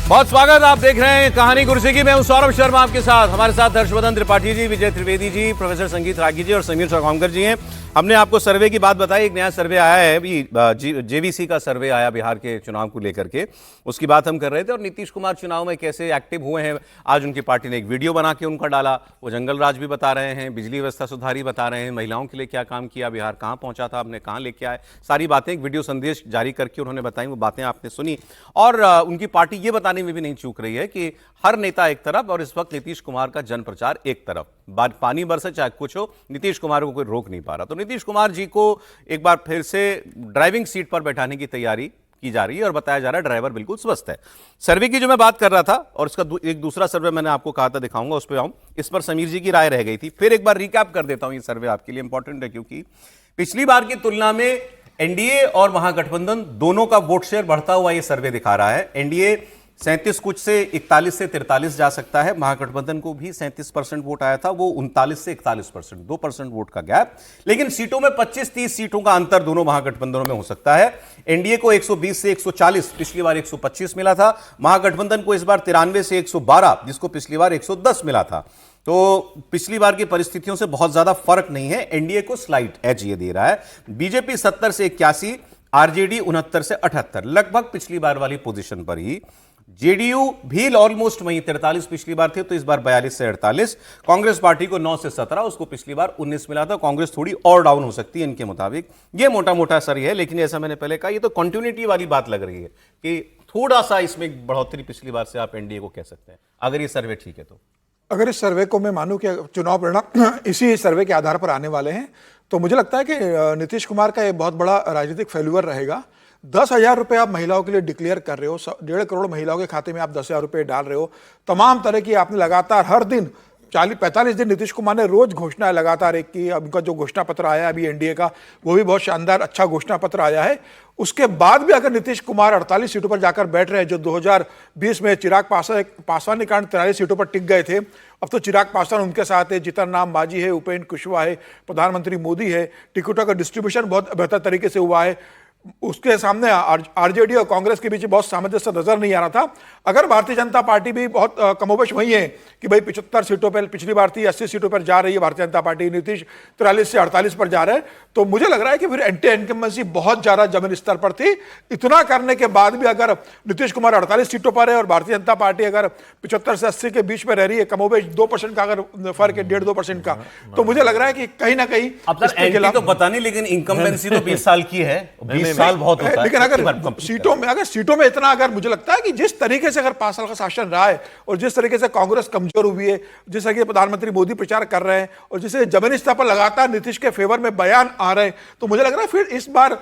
बहुत स्वागत। आप देख रहे हैं कहानी कुर्सी की। मैं हूं सौरभ शर्मा आपके साथ। हमारे साथ हर्षवर्धन त्रिपाठी जी, विजय त्रिवेदी जी, प्रोफेसर संगीत रागी जी और समीर चौगांवकर जी हैं। हमने आपको सर्वे की बात बताई। एक नया सर्वे आया है अभी, जेवीसी का सर्वे आया बिहार के चुनाव को लेकर के, उसकी बात हम कर रहे थे। और नीतीश कुमार चुनाव में कैसे एक्टिव हुए हैं, आज उनकी पार्टी ने एक वीडियो बना के उनका डाला। वो जंगल राज भी बता रहे हैं, बिजली व्यवस्था सुधारी बता रहे हैं, महिलाओं के लिए क्या काम किया, बिहार कहाँ पहुंचा था, आपने कहाँ लेके आए, सारी बातें एक वीडियो संदेश जारी करके उन्होंने बताई। वो बातें आपने सुनी। और उनकी पार्टी ये बताने में भी नहीं चूक रही है कि हर नेता एक तरफ और इस वक्त नीतीश कुमार का जन प्रचार एक तरफ। पानी बरसे चाहे कुछ हो, नीतीश कुमार को कोई रोक नहीं पा रहा। तो नीतीश कुमार जी को एक बार फिर से ड्राइविंग सीट पर बैठाने की तैयारी की जा रही है और बताया जा रहा है ड्राइवर बिल्कुल स्वस्थ है। सर्वे की जो मैं बात कर रहा था, और इसका एक दूसरा सर्वे मैंने आपको कहा था दिखाऊंगा, उस पर आऊं। इस पर समीर जी की राय रह गई थी। फिर एक बार रिकैप कर देता हूं। ये सर्वे आपके लिए इंपॉर्टेंट है क्योंकि पिछली बार की तुलना में एनडीए और महागठबंधन दोनों का वोट शेयर बढ़ता हुआ ये सर्वे दिखा रहा है। एनडीए 37 कुछ से 41 से 43 जा सकता है। महागठबंधन को भी 37% वोट आया था, वो 39 से 41%, 2% वोट का गैप। लेकिन सीटों में 25-30 सीटों का अंतर दोनों महागठबंधनों में हो सकता है। एनडीए को 120 से 140, पिछली बार 125 मिला था। महागठबंधन को इस बार 93 से 112, जिसको पिछली बार 110 मिला था। तो पिछली बार की परिस्थितियों से बहुत ज्यादा फर्क नहीं है। एनडीए को स्लाइट एज ये दे रहा है। बीजेपी 70 से 81, आरजेडी 69 से 78, लगभग पिछली बार वाली पोजीशन पर ही। जेडीयू भी ऑलमोस्ट वहीं 43 पिछली बार थे, तो इस बार 42 से 48। कांग्रेस पार्टी को 9 से 17, उसको पिछली बार 19 मिला था। कांग्रेस थोड़ी और डाउन हो सकती है इनके मुताबिक। ये मोटा मोटा असर है। लेकिन जैसा मैंने पहले कहा, ये तो कंटिन्यूटी वाली बात लग रही है कि थोड़ा सा इसमें बढ़ोतरी पिछली बार से आप एनडीए को कह सकते हैं, अगर ये सर्वे ठीक है तो। अगर इस सर्वे को मैं मानूं कि चुनाव परिणाम इसी सर्वे के आधार पर आने वाले हैं, तो मुझे लगता है कि नीतीश कुमार का एक बहुत बड़ा राजनीतिक फेल्यूर रहेगा। 10,000 रुपये आप महिलाओं के लिए डिक्लेयर कर रहे हो, 1.5 करोड़ महिलाओं के खाते में आप 10,000 रुपये डाल रहे हो। तमाम तरह की आपने लगातार हर दिन 40-45 दिन नीतीश कुमार ने रोज घोषणा लगातार एक की। उनका जो घोषणा पत्र आया अभी एनडीए का, वो भी बहुत शानदार अच्छा घोषणा पत्र आया है। उसके बाद भी अगर नीतीश कुमार 48 सीटों पर जाकर बैठ रहे हैं, जो 2020 में चिराग पासवान के कारण 43 सीटों पर टिक गए थे, अब तो चिराग पासवान उनके साथ है, जीतन राम मांझी है, उपेंद्र कुशवाहा है, प्रधानमंत्री मोदी है, टिकटों का डिस्ट्रीब्यूशन बहुत बेहतर तरीके से हुआ है। उसके सामने आरजेडी और कांग्रेस के बीच बहुत सामंजस्य नजर नहीं आ रहा था। अगर भारतीय जनता पार्टी भी बहुत कमोबेश वही है कि भाई 75 सीटों पर, पिछली बार थी 80 सीटों पर जा रही है भारतीय जनता पार्टी, नीतीश 43 से 48 पर जा रहे हैं, तो मुझे लग रहा है कि फिर एंटी इनकम्बेंसी बहुत ज्यादा जमीन स्तर पर थी। इतना करने के बाद भी अगर नीतीश कुमार 48 सीटों पर है और भारतीय जनता पार्टी अगर 75 से 80 के बीच में रह रही है, कमोबेश 2% का अगर फर्क है, 1.5-2% का, तो मुझे लग रहा है कि कहीं ना कहीं तो पता नहीं, लेकिन इनकम्बेंसी तो 20 साल की है, 20 साल बहुत होता है। लेकिन अगर सीटों में इतना, अगर मुझे लगता है कि जिस तरीके से अगर 5 साल का शासन रहा है और जिस तरीके से कांग्रेस कमजोर हुई है, जिस तरीके से प्रधानमंत्री मोदी प्रचार कर रहे हैं और जिसे जमीनी स्तर पर लगातार नीतीश के फेवर में बयान आ रहे हैं, तो मुझे लग रहा है फिर इस बार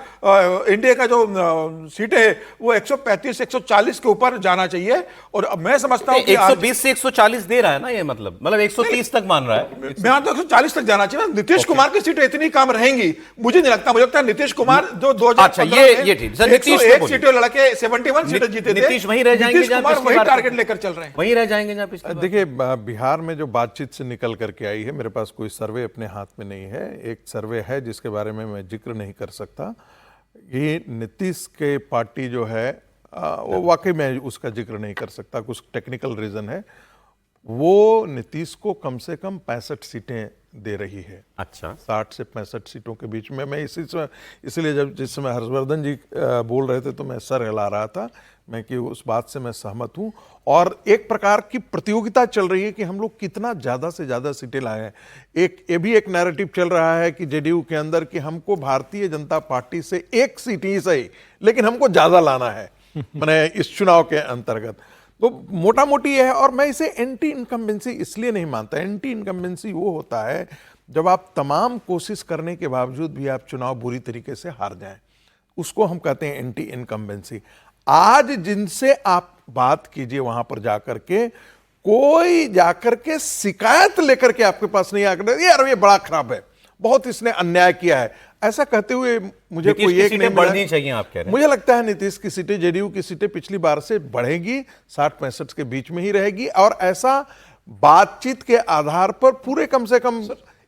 इंडिया का जो सीटें है वो 135 से 140 के ऊपर जाना चाहिए। और मैं समझता हूं कि 120 से 140 दे रहा है ना, ये मतलब 130 तक मान रहा है। मैं तो 140 तक जाना चाहिए। नीतीश कुमार की सीटें इतनी कम रहेंगी, मुझे नहीं लगता। मुझे लगता है नीतीश कुमार जो 2015 101 सीटें लड़के 71 सीटें जीते थे, नीतीश वहीं रह जाएंगे, वही टारगेट लेकर चल रहे हैं, वहीं रह जाएंगे जहां पिछले। देखिए, बिहार में जो बातचीत से निकल करके आई है, मेरे पास कोई सर्वे अपने हाथ में नहीं है। एक सर्वे है जिसके बारे में मैं जिक्र नहीं कर सकता। ये नीतीश के पार्टी जो है वो वाकई में उसका जिक्र नहीं कर सकता, कुछ टेक्निकल रीजन है। वो नीतीश को कम से कम 65 सीटें दे रही है। अच्छा, 60 से 65 सीटों के बीच में। मैं इसलिए जब जिस समय हर्षवर्धन जी बोल रहे थे तो मैं सर हिला रहा था मैं कि उस बात से मैं सहमत हूं। और एक प्रकार की प्रतियोगिता चल रही है कि हम लोग कितना ज्यादा से ज्यादा सीटें लाए हैं। ये भी एक नैरेटिव चल रहा है कि जेडीयू के अंदर कि हमको भारतीय जनता पार्टी से एक सीट ही सही, लेकिन हमको ज्यादा लाना है मैंने इस चुनाव के अंतर्गत। तो मोटा मोटी है। और मैं इसे एंटी इनकम्बेंसी इसलिए नहीं मानता। एंटी इनकम्बेंसी वो होता है जब आप तमाम कोशिश करने के बावजूद भी आप चुनाव बुरी तरीके से हार जाएं, उसको हम कहते हैं एंटी इनकम्बेंसी। आज जिनसे आप बात कीजिए वहां पर जाकर के, कोई जाकर के शिकायत लेकर के आपके पास नहीं आकर यार ये बड़ा खराब है, बहुत इसने अन्याय किया है, ऐसा कहते हुए मुझे कोई एक नहीं बढ़नी चाहिए आप कह रहे हैं। मुझे लगता है नीतीश की सीटें, जेडीयू की सीटें पिछली बार से बढ़ेगी, 60-65 के बीच में ही रहेगी। और ऐसा बातचीत के आधार पर पूरे कम से कम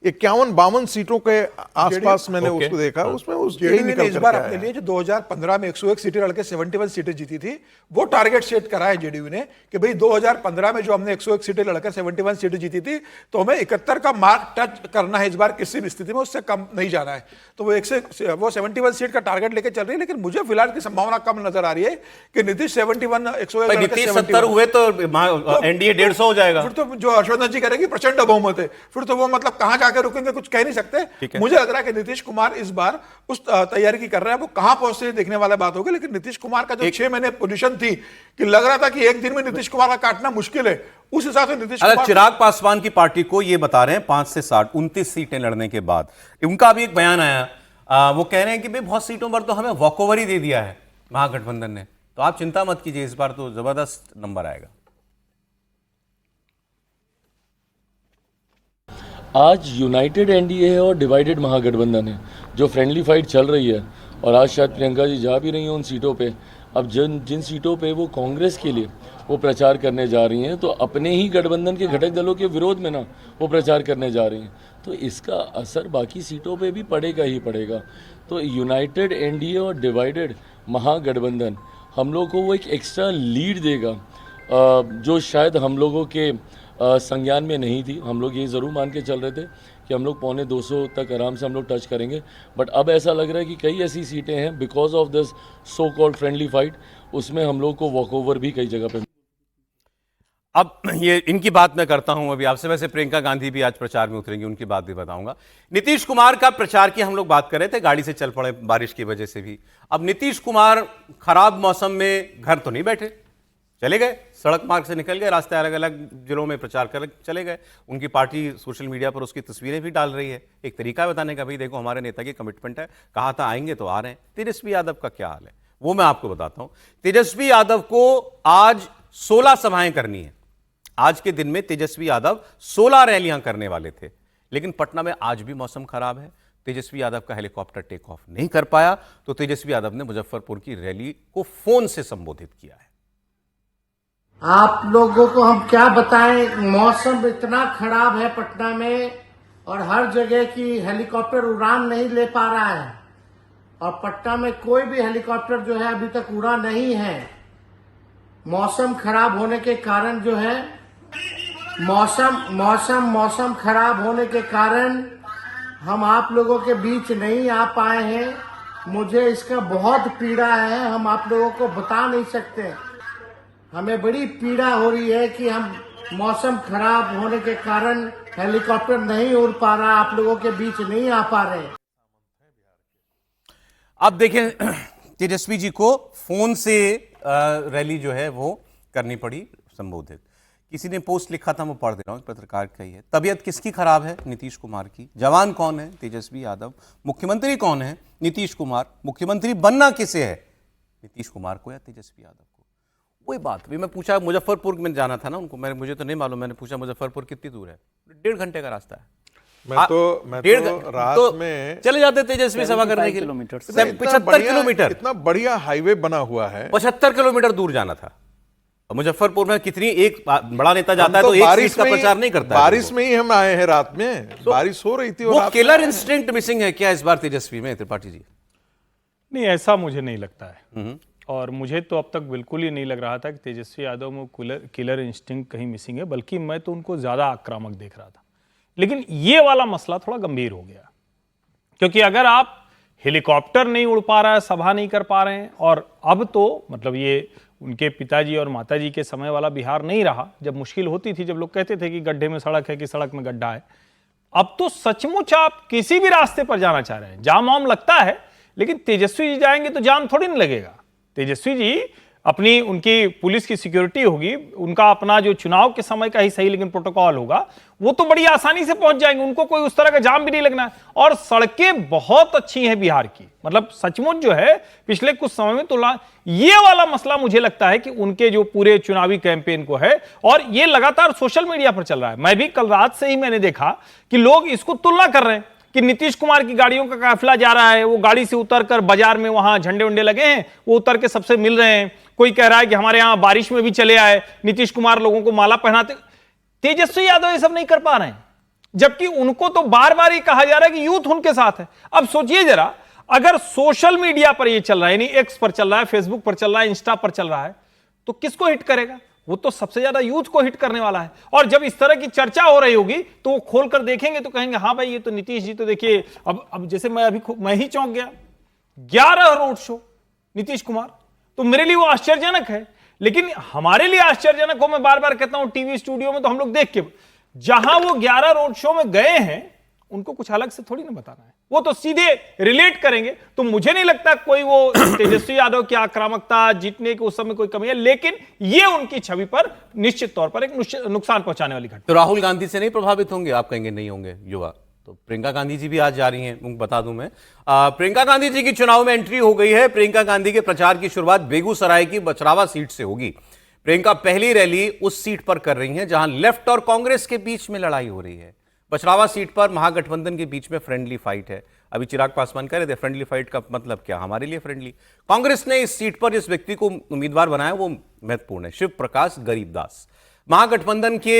51-52 सीटों के आसपास मैंने ओके। उसको देखा, उसमें उस यही जेडीयू ने निकल इस करके बार आया अपने है। लिए जो 2015 में 101 सीटें लड़के 71 सीटें जीती थी, वो टारगेट सेट करा है जेडीयू ने कि भाई 2015 में जो हमने 101 सीटें लड़कर 71 सीटें जीती थी, तो हमें 71 का मार्क टच करना है इस बार किसी भी स्थिति में, उससे कम नहीं जाना है। तो वो 71 सीट का टारगेट लेके चल रही है, लेकिन मुझे फिलहाल की संभावना कम नजर आ रही है कि नीतीश 71 101 भाई लड़के नीतीश 71 70 हुए तो एनडीए 150 हो जाएगा। फिर तो जो हर्षवर्धन जी करेंगे प्रचंड बहुमत है, फिर तो वो मतलब कहां जाकर रुकेंगे कुछ कह नहीं सकते। ठीक है। मुझे लग रहा है कि नीतीश कुमार इस बार उस तैयारी की कर रहे हैं, वो कहां पहुंचते हैं देखने वाला बात होगी। लेकिन नीतीश कुमार का जो 6 महीने पोजीशन थी कि लग रहा था कि एक दिन में नीतीश कुमार का काटना मुश्किल है, उस हिसाब से नीतीश अगर कुमार चिराग पासवान की पार्टी को ये बता रहे हैं 5 से 60 29 सीटें लड़ने के बाद, उनका भी एक बयान आया, वो कह रहे हैं कि भाई बहुत सीटों पर तो हमें वॉकओवर ही दे दिया है महागठबंधन ने, तो आप चिंता मत कीजिए, इस बार तो जबरदस्त नंबर आएगा। आज यूनाइटेड एनडीए है और डिवाइडेड महागठबंधन है, जो फ्रेंडली फाइट चल रही है। और आज शायद प्रियंका जी जा भी रही हैं उन सीटों पे। अब जिन सीटों पे वो कांग्रेस के लिए वो प्रचार करने जा रही हैं, तो अपने ही गठबंधन के घटक दलों के विरोध में ना वो प्रचार करने जा रही हैं, तो इसका असर बाकी सीटों पे भी पड़ेगा ही पड़ेगा। तो यूनाइटेड एनडीए और डिवाइडेड महागठबंधन हम लोग को वो एक एक्स्ट्रा लीड देगा, जो शायद हम लोगों के संज्ञान में नहीं थी। हम लोग ये ज़रूर मान के चल रहे थे कि हम लोग 250 तक आराम से हम लोग टच करेंगे, बट अब ऐसा लग रहा है कि कई ऐसी सीटें हैं because of this so called friendly fight, उसमें हम लोग को वॉकओवर भी कई जगह पे। अब ये इनकी बात मैं करता हूं अभी आपसे, वैसे प्रियंका गांधी भी आज प्रचार में उतरेंगी, उनकी बात भी बताऊंगा। नीतीश कुमार का प्रचार की हम लोग बात कर रहे थे, गाड़ी से चल पड़े बारिश की वजह से भी। अब नीतीश कुमार खराब मौसम में घर तो नहीं बैठे, चले गए, सड़क मार्ग से निकल गए, रास्ते अलग अलग जिलों में प्रचार कर चले गए। उनकी पार्टी सोशल मीडिया पर उसकी तस्वीरें भी डाल रही है, एक तरीका है बताने का, भाई देखो हमारे नेता की कमिटमेंट है, कहा था आएंगे तो आ रहे हैं। तेजस्वी यादव का क्या हाल है वो मैं आपको बताता हूं। तेजस्वी यादव को आज 16 सभाएं करनी है। आज के दिन में तेजस्वी यादव 16 रैलियां करने वाले थे, लेकिन पटना में आज भी मौसम खराब है। तेजस्वी यादव का हेलीकॉप्टर टेक ऑफ नहीं कर पाया, तो तेजस्वी यादव ने मुजफ्फरपुर की रैली को फोन से संबोधित किया है। आप लोगों को हम क्या बताएं, मौसम इतना खराब है पटना में, और हर जगह की हेलीकॉप्टर उड़ान नहीं ले पा रहा है, और पटना में कोई भी हेलीकॉप्टर जो है अभी तक उड़ा नहीं है। मौसम खराब होने के कारण जो है मौसम खराब होने के कारण हम आप लोगों के बीच नहीं आ पाए हैं। मुझे इसका बहुत पीड़ा है, हम आप लोगों को बता नहीं सकते। हमें बड़ी पीड़ा हो रही है कि हम मौसम खराब होने के कारण हेलीकॉप्टर नहीं उड़ पा रहा, आप लोगों के बीच नहीं आ पा रहे। अब देखें, तेजस्वी जी को फोन से रैली जो है वो करनी पड़ी संबोधित। किसी ने पोस्ट लिखा था, मैं पढ़ दे रहा हूं, पत्रकार का ही है। तबीयत किसकी खराब है? नीतीश कुमार की। जवान कौन है? तेजस्वी यादव। मुख्यमंत्री कौन है? नीतीश कुमार। मुख्यमंत्री बनना किसे है? नीतीश कुमार को या तेजस्वी यादव को? वही बात भी मैं पूछा, मुजफ्फरपुर में जाना था ना उनको, मुझे तो नहीं मालूम, मैंने पूछा मुजफ्फरपुर कितनी दूर है? 1.5 घंटे का रास्ता है। मैं तो रात में चले जाते तेजस्वी सभा करने के लिए। 75 किलोमीटर, इतना बढ़िया हाईवे बना हुआ है। 75 किलोमीटर दूर जाना था। मुजफ्फरपुर में कितनी, एक बड़ा नेता हम जाता है तो एक बारिश चीज का में ही- प्रचार नहीं करता है। बारिश में ही हम आए हैं रात में, बारिश हो रही थी और वो रात किलर में- इंस्टिंक्ट मिसिंग है क्या इस बार तेजस्वी में, त्रिपाठी जी? नहीं, ऐसा मुझे नहीं लगता है। और मुझे तो अब तक बिल्कुल ही नहीं लग रहा था कि तेजस्वी यादव में किलर इंस्टिंक्ट कहीं मिसिंग है, बल्कि मैं तो उनको ज़्यादा आक्रामक देख रहा था। लेकिन ये वाला मसला थोड़ा गंभीर हो गया, क्योंकि अगर आप हेलीकॉप्टर नहीं उड़ पा रहा है, सभा नहीं कर पा रहे हैं, और अब तो मतलब ये उनके पिताजी और माताजी के समय वाला बिहार नहीं रहा, जब मुश्किल होती थी, जब लोग कहते थे कि गड्ढे में सड़क है कि सड़क में गड्ढा है। अब तो सचमुच आप किसी भी रास्ते पर जाना चाह रहे हैं, जाम वाम लगता है, लेकिन तेजस्वी जी जाएंगे तो जाम थोड़ी नहीं लगेगा। तेजस्वी जी अपनी, उनकी पुलिस की सिक्योरिटी होगी, उनका अपना जो चुनाव के समय का ही सही लेकिन प्रोटोकॉल होगा, वो तो बड़ी आसानी से पहुंच जाएंगे, उनको कोई उस तरह का जाम भी नहीं लगना है। और सड़कें बहुत अच्छी हैं बिहार की, मतलब सचमुच जो है पिछले कुछ समय में तुलना, ये वाला मसला मुझे लगता है कि उनके जो पूरे चुनावी कैंपेन को है, और ये लगातार सोशल मीडिया पर चल रहा है। मैं भी कल रात से ही मैंने देखा कि लोग इसको तुलना कर रहे हैं कि नीतीश कुमार की गाड़ियों का काफिला जा रहा है, वो गाड़ी से उतरकर बाजार में वहां झंडे वंडे लगे हैं, वो उतर के सबसे मिल रहे हैं। कोई कह रहा है कि हमारे यहां बारिश में भी चले आए, नीतीश कुमार लोगों को माला पहनाते। तेजस्वी यादव ये सब नहीं कर पा रहे हैं। जबकि उनको तो बार बार ही कहा जा रहा है कि यूथ उनके साथ है। अब सोचिए जरा, अगर सोशल मीडिया पर ये चल रहा है, यानी एक्स पर चल रहा है, फेसबुक पर चल रहा है, इंस्टा पर चल रहा है, तो किसको हिट करेगा? वो तो सबसे ज्यादा यूथ को हिट करने वाला है। और जब इस तरह की चर्चा हो रही होगी तो वो खोलकर देखेंगे तो कहेंगे हाँ भाई, ये तो नीतीश जी तो देखिए, अब जैसे मैं ही चौंक गया, 11 रोड शो नीतीश कुमार, तो मेरे लिए वो आश्चर्यजनक है। लेकिन हमारे लिए आश्चर्यजनक हो, मैं बार बार कहता हूं, टीवी स्टूडियो में तो हम लोग देख के, जहां वो 11 रोड शो में गए हैं उनको कुछ अलग से थोड़ी ना बताना है, वो तो सीधे रिलेट करेंगे। तो मुझे नहीं लगता कोई वो तेजस्वी यादव की आक्रामकता, जीतने की उस समय कोई कमी है, लेकिन ये उनकी छवि पर निश्चित तौर पर एक नुकसान पहुंचाने वाली घटना। तो राहुल गांधी से नहीं प्रभावित होंगे? आप कहेंगे नहीं होंगे युवा, तो प्रियंका गांधी जी भी आज जा रही हैं, बता दूं मैं। प्रियंका गांधी जी की चुनाव में एंट्री हो गई है। प्रियंका गांधी के प्रचार की शुरुआत बेगूसराय की बचरावा सीट से होगी। प्रियंका पहली रैली उस सीट पर कर रही हैं जहां लेफ्ट और कांग्रेस के बीच में लड़ाई हो रही है। बचरावा सीट पर महागठबंधन के बीच में फ्रेंडली फाइट है। अभी चिराग पासवान कह रहे थे फ्रेंडली फाइट का मतलब क्या, हमारे लिए फ्रेंडली। कांग्रेस ने इस सीट पर जिस व्यक्ति को उम्मीदवार बनाया वो महत्वपूर्ण है, शिव प्रकाश गरीबदास। महागठबंधन के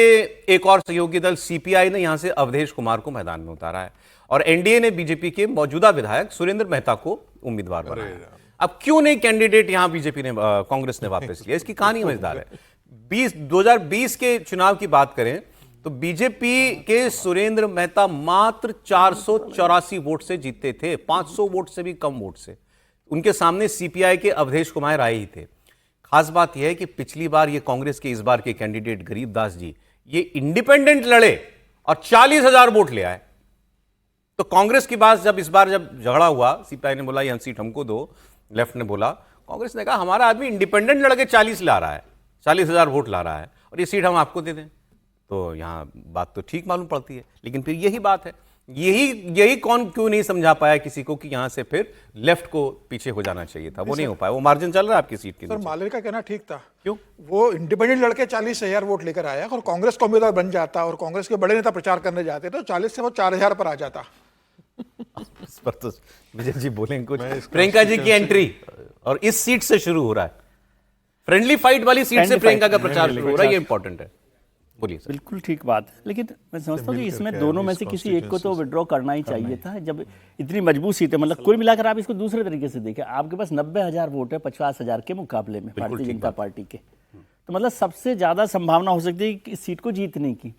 एक और सहयोगी दल सीपीआई ने यहां से अवधेश कुमार को मैदान में उतारा है और एनडीए ने बीजेपी के मौजूदा विधायक सुरेंद्र मेहता को उम्मीदवार बनाया। अब क्यों नहीं कैंडिडेट यहां बीजेपी ने कांग्रेस ने वापस लिया, इसकी कहानी मजेदार है। 2020 के चुनाव की बात करें तो बीजेपी के सुरेंद्र मेहता मात्र 484 वोट से जीते थे, 500 वोट से भी कम वोट से। उनके सामने सीपीआई के अवधेश कुमार आए ही थे। खास बात यह है कि पिछली बार ये कांग्रेस के इस बार के कैंडिडेट गरीबदास जी ये इंडिपेंडेंट लड़े और 40,000 वोट ले आए। तो कांग्रेस के पास जब इस बार जब झगड़ा हुआ, सीपीआई ने बोला यह सीट हमको दो, लेफ्ट ने बोला, कांग्रेस ने कहा हमारा आदमी इंडिपेंडेंट लड़के 40 ला रहा है, 40,000 वोट ला रहा है और ये सीट हम आपको दे दें, तो यहां बात तो ठीक मालूम पड़ती है। लेकिन फिर यही बात है, यही कौन क्यों नहीं समझा पाया किसी को कि यहां से फिर लेफ्ट को पीछे हो जाना चाहिए था, वो नहीं हो पाया। वो मार्जिन चल रहा है आपकी सीट के सर, मालेर का कहना ठीक था। क्यों? वो इंडिपेंडेंट लड़के 40,000 वोट लेकर आया और कांग्रेस का उम्मीदवार बन जाता और कांग्रेस के बड़े नेता प्रचार करने जाते तो 40 से वो 4,000 पर आ जाता। इस पर तो विजय जी बोलेंगे कुछ। प्रियंका जी की एंट्री और इस सीट से शुरू हो रहा है, फ्रेंडली फाइट वाली सीट से प्रियंका का प्रचार शुरू हो रहा है, ये इंपॉर्टेंट है। बोलिए सर। बिल्कुल ठीक बात है, लेकिन मैं समझता हूँ कि इसमें दोनों में से किसी एक को तो विड्रॉ करना ही चाहिए था। जब इतनी मजबूत सीट है, मतलब कुल मिलाकर आप इसको दूसरे तरीके से देखें, आपके पास 90,000 वोट है 50,000 के मुकाबले में भारतीय जनता पार्टी के, तो मतलब सबसे ज़्यादा संभावना हो सकती है कि इस सीट को जीतने की।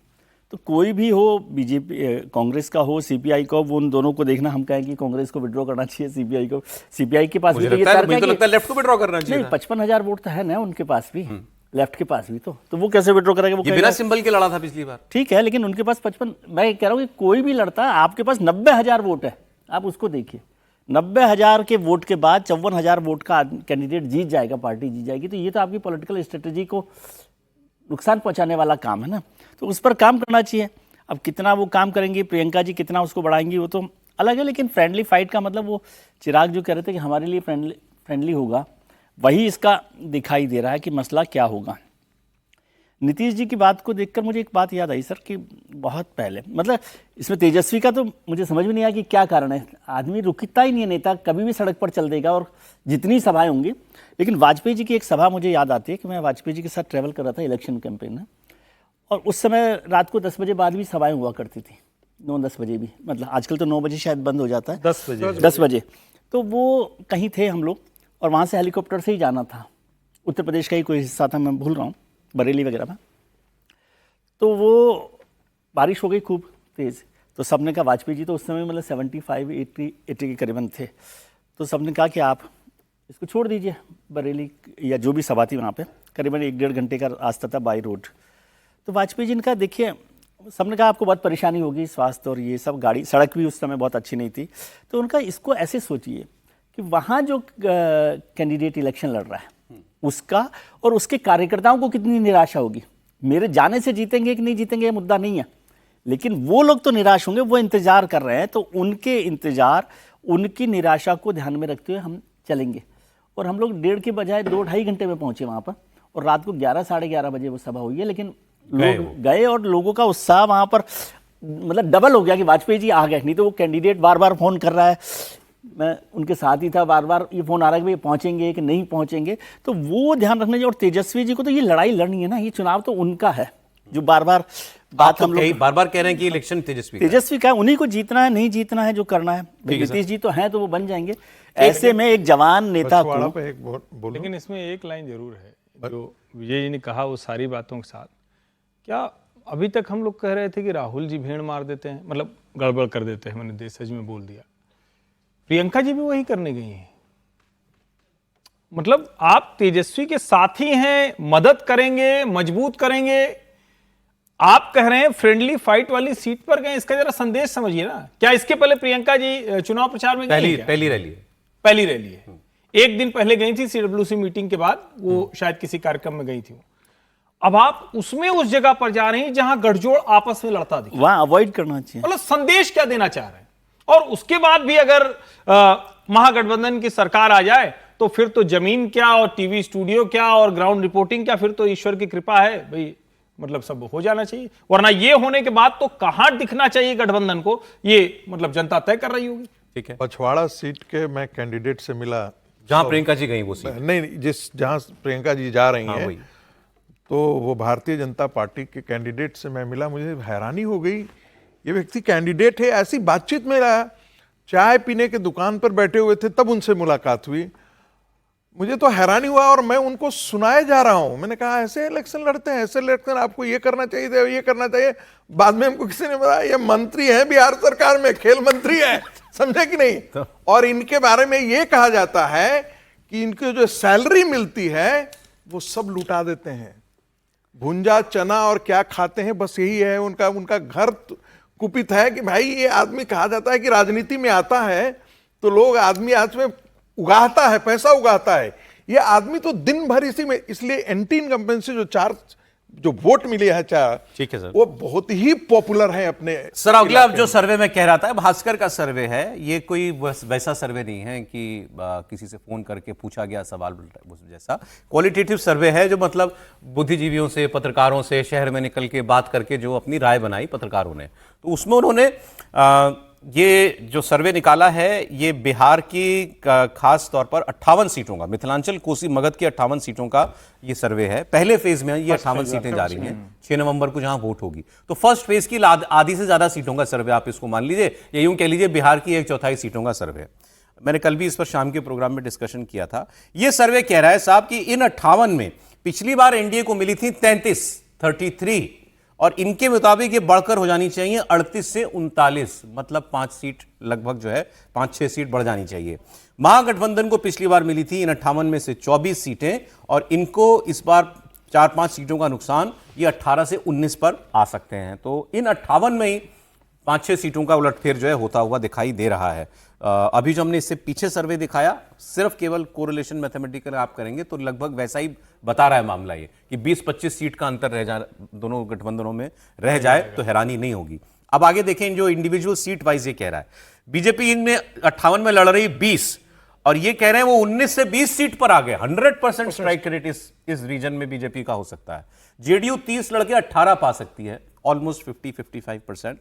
तो कोई भी हो, बीजेपी कांग्रेस का हो, सीपीआई का हो, वो उन दोनों को देखना। हम कहें कि कांग्रेस को विड्रॉ करना चाहिए, सीपीआई को, सीपीआई के पास भी तो ये लगता है लेफ्ट को विड्रॉ करना चाहिए। 55,000 वोट तो है ना उनके पास भी, लेफ्ट के पास भी, तो वो कैसे विड्रॉ करेगा? वो बिना सिंबल के लड़ा था पिछली बार, ठीक है, लेकिन उनके पास 55, मैं कह रहा हूँ कि कोई भी लड़ता है, आपके पास 90,000 वोट है, आप उसको देखिए, 90,000 के वोट के बाद 54,000 वोट का कैंडिडेट जीत जाएगा, पार्टी जीत जाएगी, तो ये तो आपकी पॉलिटिकल स्ट्रेटेजी को नुकसान पहुंचाने वाला काम है ना, तो उस पर काम करना चाहिए। अब कितना वो काम करेंगी प्रियंका जी, कितना उसको बढ़ाएंगी, वो तो अलग है, लेकिन फ्रेंडली फाइट का मतलब वो चिराग जो कह रहे थे कि हमारे लिए फ्रेंडली होगा, वही इसका दिखाई दे रहा है कि मसला क्या होगा। नीतीश जी की बात को देखकर मुझे एक बात याद आई सर कि बहुत पहले, मतलब इसमें तेजस्वी का तो मुझे समझ में नहीं आया कि क्या कारण है, आदमी रुकता ही नहीं है, नेता कभी भी सड़क पर चल देगा और जितनी सभाएं होंगी। लेकिन वाजपेयी जी की एक सभा मुझे याद आती है कि मैं वाजपेयी जी के साथ ट्रैवल कर रहा था इलेक्शन कैंपेन में, और उस समय रात को 10 बजे बाद भी सभाएं हुआ करती थी, 9-10 बजे भी, मतलब आजकल तो 9 बजे शायद बंद हो जाता है, 10 बजे। तो वो कहीं थे हम लोग और वहाँ से हेलीकॉप्टर से ही जाना था, उत्तर प्रदेश का ही कोई हिस्सा था, मैं भूल रहा हूँ, बरेली वगैरह में। तो वो बारिश हो गई खूब तेज़, तो सबने कहा, वाजपेयी जी तो उस समय मतलब 75-80 के करीबन थे, तो सबने कहा कि आप इसको छोड़ दीजिए, बरेली या जो भी सभा थी वहाँ पे करीबन 1-1.5 घंटे का रास्ता था बाई रोड। तो वाजपेयी जी ने कहा, देखिए, सबने कहा आपको बहुत परेशानी होगी, स्वास्थ्य और ये सब, गाड़ी सड़क भी उस समय बहुत अच्छी नहीं थी, तो उनका इसको ऐसे सोचिए कि वहाँ जो कैंडिडेट इलेक्शन लड़ रहा है उसका और उसके कार्यकर्ताओं को कितनी निराशा होगी। मेरे जाने से जीतेंगे कि नहीं जीतेंगे ये मुद्दा नहीं है, लेकिन वो लोग तो निराश होंगे, वो इंतजार कर रहे हैं, तो उनके इंतजार, उनकी निराशा को ध्यान में रखते हुए हम चलेंगे। और हम लोग 1.5 के बजाय 2-2.5 घंटे में पहुंचे वहाँ पर, और रात को 11-11:30 बजे वो सभा हुई है, लेकिन लोग गए और लोगों का उत्साह वहाँ पर मतलब डबल हो गया कि वाजपेयी जी आ गए। नहीं तो वो कैंडिडेट बार बार फ़ोन कर रहा है, मैं उनके साथ ही था, बार बार ये फ़ोन आ रहा है कि भाई पहुँचेंगे कि नहीं पहुँचेंगे, तो वो ध्यान रखना चाहिए। और तेजस्वी जी को तो ये लड़ाई लड़नी है ना, ये चुनाव तो उनका है, जो बार बार बात हम लोग बार बार कह रहे हैं कि इलेक्शन तेजस्वी का है। तेजस्वी का है, उन्हीं को जीतना है, नहीं जीतना है, जो करना है। नीतीश जी तो हैं तो वो बन जाएंगे। ऐसे में एक जवान नेता पछवाड़ा को, पे एक बोलो। लेकिन इसमें एक लाइन जरूर है जो विजय जी ने कहा, वो सारी बातों के साथ, क्या अभी तक हम लोग कह रहे थे कि राहुल जी भीड़ मार देते हैं, मतलब गड़बड़ कर देते हैं, मैंने देशज में बोल दिया। प्रियंका जी भी वही करने गई हैं। मतलब आप तेजस्वी के साथी हैं, मदद करेंगे, मजबूत करेंगे। आप कह रहे हैं फ्रेंडली फाइट वाली सीट पर गए, इसका जरा संदेश समझिए ना। क्या इसके पहले प्रियंका जी चुनाव प्रचार में गई हैं क्या? पहली रैली है। पहली रैली है। एक दिन पहले गई थी सीडब्ल्यूसी मीटिंग के बाद, वो शायद किसी कार्यक्रम में गई थी। अब आप उसमें उस जगह पर जा रहे हैं जहां गठजोड़ आपस में लड़ता दिखा, वहां अवॉइड करना चाहिए। मतलब संदेश क्या देना चाह रहे हैं? और उसके बाद भी अगर महागठबंधन की सरकार आ जाए तो फिर तो जमीन क्या और टीवी स्टूडियो क्या और ग्राउंड रिपोर्टिंग क्या, फिर तो ईश्वर की कृपा है भाई, मतलब सब हो जाना चाहिए। वरना ये होने के बाद तो कहां दिखना चाहिए गठबंधन को, ये मतलब जनता तय कर रही होगी। ठीक है, पछवाड़ा सीट के मैं कैंडिडेट से मिला, जहां प्रियंका जी गई वो सीट। नहीं, जहां प्रियंका जी जा रही हैं, वही। तो वो भारतीय जनता पार्टी के कैंडिडेट से मैं मिला। मुझे हैरानी हो गई, ये व्यक्ति कैंडिडेट है। ऐसी बातचीत में रहा, चाय पीने के दुकान पर बैठे हुए थे, तब उनसे मुलाकात हुई। मुझे तो हैरानी हुआ और मैं उनको सुनाए जा रहा हूं। मैंने कहा ऐसे इलेक्शन लड़ते हैं, ऐसे इलेक्शन, आपको ये करना चाहिए था, ये करना चाहिए। बाद में हमको किसी ने बताया ये मंत्री हैं बिहार सरकार में, खेल मंत्री है, समझे कि नहीं। और इनके बारे में ये कहा जाता है कि इनकी जो सैलरी मिलती है वो सब लुटा देते हैं, भुंजा चना और क्या खाते हैं, बस यही है उनका घर कुपित है। कि भाई ये आदमी, कहा जाता है कि राजनीति में आता है तो लोग आदमी आज में उगाता है, पैसा उगाता है। ये आदमी तो दिन भर इसी में, इसलिए एंटी इनकम्बेंसी जो वोट मिली है चार, ठीक है सर, वो बहुत ही पॉपुलर है अपने। सर अगला जो सर्वे में कह रहा था, भास्कर का सर्वे है, ये कोई वैसा सर्वे नहीं है कि किसी से फोन करके पूछा गया सवाल जैसा। क्वालिटेटिव सर्वे है, जो मतलब बुद्धिजीवियों से, पत्रकारों से, शहर में निकल के बात करके जो अपनी राय बनाई पत्रकारों ने, तो उसमें उन्होंने ये जो सर्वे निकाला है, ये बिहार की खास तौर पर 58 सीटों का, मिथिलांचल, कोसी, मगध की 58 सीटों का ये सर्वे है। पहले फेज में ये 58 सीटें जा रही हैं 6 नवंबर को जहां वोट होगी। तो फर्स्ट फेज की आधी से ज्यादा सीटों का सर्वे आप इसको मान लीजिए, या यूं कह लीजिए बिहार की 1/4 सीटों का सर्वे। मैंने कल भी इस पर शाम के प्रोग्राम में डिस्कशन किया था। यह सर्वे कह रहा है साहब कि इन 58 में पिछली बार एनडीए को मिली थी 33, और इनके मुताबिक ये बढ़कर हो जानी चाहिए 38 से 39, मतलब 5 सीट लगभग जो है, 5-6 सीट बढ़ जानी चाहिए। महागठबंधन को पिछली बार मिली थी इन 58 में से 24 सीटें, और इनको इस बार 4-5 सीटों का नुकसान, ये 18 से 19 पर आ सकते हैं। तो इन 58 में ही 5-6 सीटों का उलटफेर जो है होता हुआ दिखाई दे रहा है। अभी जो हमने इससे पीछे सर्वे दिखाया, सिर्फ केवल कोरिलेशन मैथमेटिकल आप करेंगे तो लगभग वैसा ही बता रहा है मामला, ये कि 20-25 सीट का अंतर रह जा, दोनों गठबंधनों में रह जाए तो हैरानी नहीं होगी। अब आगे देखें जो इंडिविजुअल सीट वाइज ये कह रहा है, बीजेपी इनमें 58 में लड़ रही 20, और ये कह रहे हैं वो 19 से 20 सीट पर आ गए। 100% स्ट्राइक रेट इस रीजन में बीजेपी का हो सकता है। जेडीयू 30 लड़के 18 पा सकती है, ऑलमोस्ट 50-55%।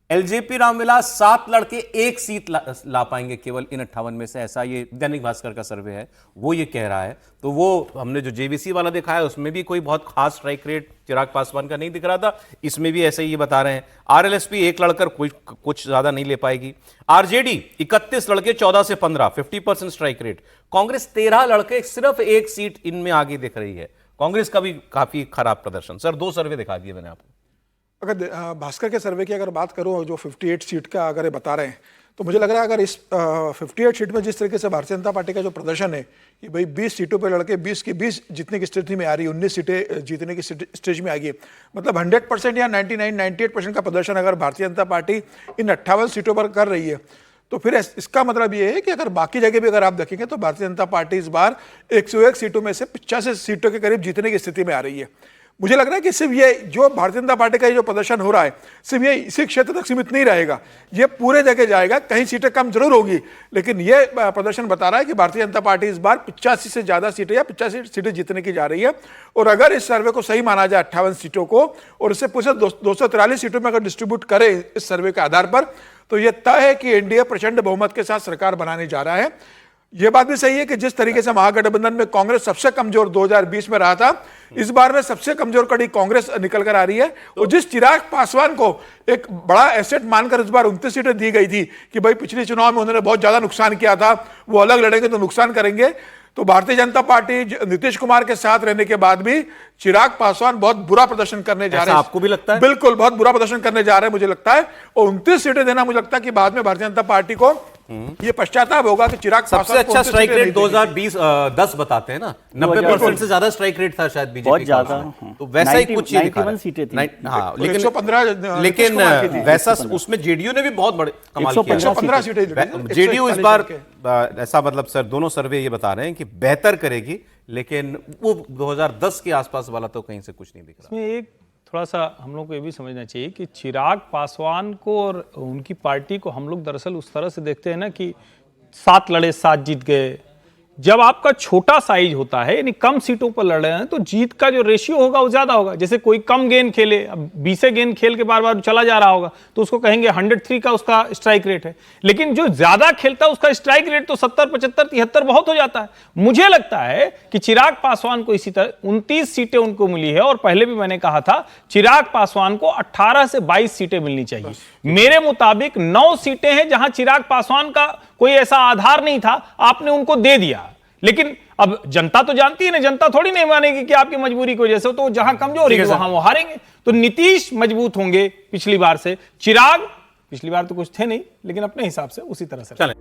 एलजेपी रामविलास 7 लड़के 1 सीट ला पाएंगे केवल इन 58 में से, ऐसा ये दैनिक भास्कर का सर्वे है, वो ये कह रहा है। तो वो हमने जो जेवीसी वाला दिखाया उसमें भी कोई बहुत खास स्ट्राइक रेट चिराग पासवान का नहीं दिख रहा था, इसमें भी ऐसे ही ये बता रहे हैं। आरएलएसपी 1 लड़कर कुछ ज्यादा नहीं ले पाएगी। आरजेडी 31 लड़के 14 से 15, 50% स्ट्राइक रेट। कांग्रेस 13 लड़के सिर्फ 1 सीट इनमें आगे दिख रही है। कांग्रेस का भी काफी खराब प्रदर्शन। सर 2 सर्वे दिखा दिए मैंने आपको। अगर भास्कर के सर्वे की अगर बात करूं, जो 58 सीट का अगर ये बता रहे हैं, तो मुझे लग रहा है अगर इस 58 सीट में जिस तरीके से भारतीय जनता पार्टी का जो प्रदर्शन है कि भाई 20 सीटों पे लड़के 20 की 20 जीतने की स्थिति में आ रही है, 19 सीटें जीतने की स्टेज में आ गई, मतलब 100% या 98% का प्रदर्शन अगर भारतीय जनता पार्टी इन 58 सीटों पर कर रही है, तो फिर इसका मतलब ये है कि अगर बाकी जगह भी अगर आप देखेंगे तो भारतीय जनता पार्टी इस बार 101 सीटों में से 85 सीटों के करीब जीतने की स्थिति में आ रही है। मुझे लग रहा है कि सिर्फ ये जो भारतीय जनता पार्टी का ये जो प्रदर्शन हो रहा है, सिर्फ ये इसी क्षेत्र तक सीमित नहीं रहेगा, ये पूरे जगह जाएगा। कहीं सीटें कम जरूर होगी, लेकिन ये प्रदर्शन बता रहा है कि भारतीय जनता पार्टी इस बार 85 से ज्यादा सीटें या 85 सीटें जीतने की जा रही है। और अगर इस सर्वे को सही माना जाए 58 सीटों को, और इससे पूरे 243 सीटों में अगर डिस्ट्रीब्यूट करे इस सर्वे के आधार पर, तो यह तय है कि एनडीए प्रचंड बहुमत के साथ सरकार बनाने जा रहा है। ये बात भी सही है कि जिस तरीके से महागठबंधन में कांग्रेस सबसे कमजोर 2020 में रहा था, इस बार में सबसे कमजोर कड़ी कांग्रेस निकल कर आ रही है। और जिस चिराग पासवान को एक बड़ा एसेट मानकर इस बार 29 सीटें दी गई थी कि भाई पिछले चुनाव में उन्होंने बहुत ज्यादा नुकसान किया था, वो अलग लड़ेंगे तो नुकसान करेंगे, तो भारतीय जनता पार्टी नीतीश कुमार के साथ रहने के बाद भी चिराग पासवान बहुत बुरा प्रदर्शन करने जा रहे हैं। आपको भी लगता है? बिल्कुल, बहुत बुरा प्रदर्शन करने जा रहे हैं मुझे लगता है। और 29 सीटें देना, मुझे लगता है कि बाद में भारतीय जनता पार्टी को ये पश्चाताप होगा कि चिराग सबसे पासवान को अच्छा 29 स्ट्राइक सीटें रेट नहीं देंगे। 2010 बताते हैं ना, 90% से ज्यादा स्ट्राइक रेट था शायद बीजेपी बहुत का ज्यादा, उसमें। तो वैसा ही कुछ ये दिखा रहा 91 है। सीटें थी। हाँ, तो लेकिन 115 लेकिन नीतीश कुमार की थी। वैसा उसमें जेडीयू ने भी बहुत बड़े कमाल किया। 115 सीटें दी। जेडीयू इस 141 बार करके। ऐसा मतलब सर दोनों सर्वे ये बता रहे हैं कि बेहतर करेगी, लेकिन वो 2010 के आसपास वाला तो कहीं से कुछ नहीं दिख रहा। इसमें एक थोड़ा सा हम लोग को ये भी समझना चाहिए कि चिराग पासवान को और उनकी पार्टी को हम लोग दरअसल उस तरह से देखते हैं ना कि 7 लड़े 7 जीत गए। जब आपका छोटा साइज होता है, यानी कम सीटों पर लड़ रहे हैं, तो जीत का जो रेशियो होगा वो ज्यादा होगा। जैसे कोई कम गेंद खेले, अब 20 गेंद खेल के बार बार चला जा रहा होगा, तो उसको कहेंगे 103 का उसका स्ट्राइक रेट है। लेकिन जो ज्यादा खेलता है उसका स्ट्राइक रेट तो 70, 75, 73 बहुत हो जाता है। मुझे लगता है कि चिराग पासवान को इसी तरह 29 सीटें उनको मिली है, और पहले भी मैंने कहा था चिराग पासवान को 18 से 22 सीटें मिलनी चाहिए। मेरे मुताबिक 9 सीटें हैं जहां चिराग पासवान का कोई ऐसा आधार नहीं था, आपने उनको दे दिया। लेकिन अब जनता तो जानती है ना, जनता थोड़ी नहीं मानेगी कि आपकी मजबूरी की वजह से, तो जहां कमजोर है वहां वो हारेंगे। तो नीतीश मजबूत होंगे पिछली बार से, चिराग पिछली बार तो कुछ थे नहीं, लेकिन अपने हिसाब से उसी तरह से चलें।